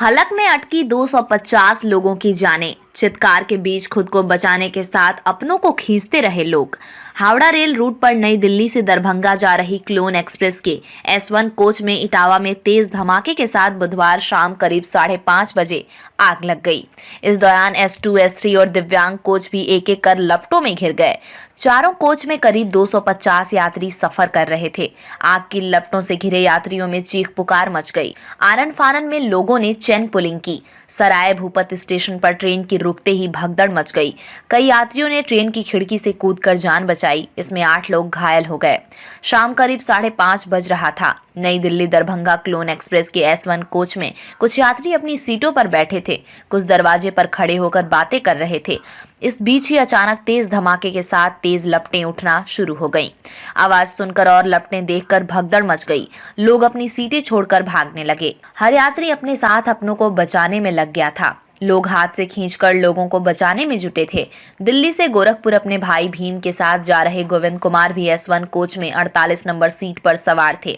हलक में अटकी 250 लोगों की जानें। चित्कार के बीच खुद को बचाने के साथ अपनों को खींचते रहे लोग। हावड़ा रेल रूट पर नई दिल्ली से दरभंगा जा रही क्लोन एक्सप्रेस के S1 कोच में इटावा में तेज धमाके के साथ बुधवार शाम करीब 5:30 बजे आग लग गई। इस दौरान S2, S3 और दिव्यांग कोच भी एक एक कर लपटों में घिर गए। चारों कोच में करीब 250 यात्री सफर कर रहे थे। आग की लपटों से घिरे यात्रियों में चीख पुकार मच गई। आनन फानन में लोगों ने चैन पुलिंग की। सराय भूपत स्टेशन पर ट्रेन की रुकते ही भगदड़ मच गई। कई यात्रियों ने ट्रेन की खिड़की से कूदकर जान बचाई। इसमें 8 लोग घायल हो गए। शाम करीब 5:30 बज रहा था। नई दिल्ली दरभंगा क्लोन एक्सप्रेस के S1 कोच में कुछ यात्री अपनी सीटों पर बैठे थे, कुछ दरवाजे पर खड़े होकर बातें कर रहे थे। इस बीच ही अचानक तेज धमाके के साथ तेज लपटें उठना शुरू हो गईं। आवाज सुनकर और लपटें देखकर भगदड़ मच गई। लोग अपनी सीटें छोड़कर भागने लगे। हर यात्री अपने साथ अपनों को बचाने में लग गया था। लोग हाथ से खींचकर लोगों को बचाने में जुटे थे। दिल्ली से गोरखपुर अपने भाई भीम के साथ जा रहे गोविंद कुमार भी S1 कोच में 48 नंबर सीट पर सवार थे।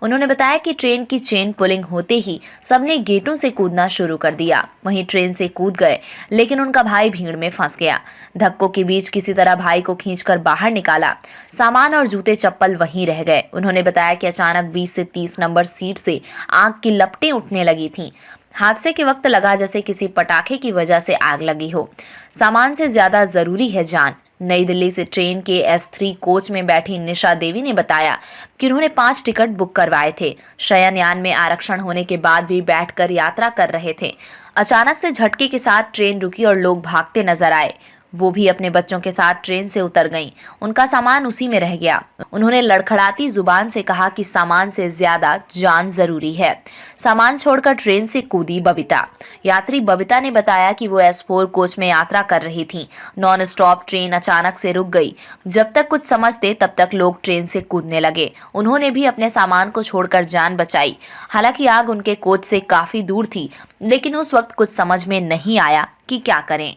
उन्होंने बताया कि ट्रेन की चेन पुलिंग होते ही सबने गेटों से कूदना शुरू कर दिया। वहीं ट्रेन से कूद गए, लेकिन उनका भाई भीड़ में फंस गया। धक्कों के बीच किसी तरह भाई को खींचकर बाहर निकाला। सामान और जूते चप्पल वहीं रह गए। उन्होंने बताया कि अचानक 20 से 30 नंबर सीट से आग की लपटें उठने लगी थीं। हादसे के वक्त लगा जैसे किसी पटाखे की वजह से आग लगी हो। सामान से ज्यादा जरूरी है जान। नई दिल्ली से ट्रेन के S3 कोच में बैठी निशा देवी ने बताया कि उन्होंने 5 टिकट बुक करवाए थे। शयनयान में आरक्षण होने के बाद भी बैठकर यात्रा कर रहे थे। अचानक से झटके के साथ ट्रेन रुकी और लोग भागते नजर आए। वो भी अपने बच्चों के साथ ट्रेन से उतर गईं। उनका सामान उसी में रह गया। उन्होंने लड़खड़ाती जुबान से कहा कि सामान से ज्यादा जान जरूरी है। सामान छोड़कर ट्रेन से कूदी बबीता। यात्री बबीता ने बताया कि वो S4 कोच में यात्रा कर रही थी। नॉन स्टॉप ट्रेन अचानक से रुक गई। जब तक कुछ समझते तब तक लोग ट्रेन से कूदने लगे। उन्होंने भी अपने सामान को छोड़कर जान बचाई। हालांकि आग उनके कोच से काफी दूर थी, लेकिन उस वक्त कुछ समझ में नहीं आया कि क्या करें।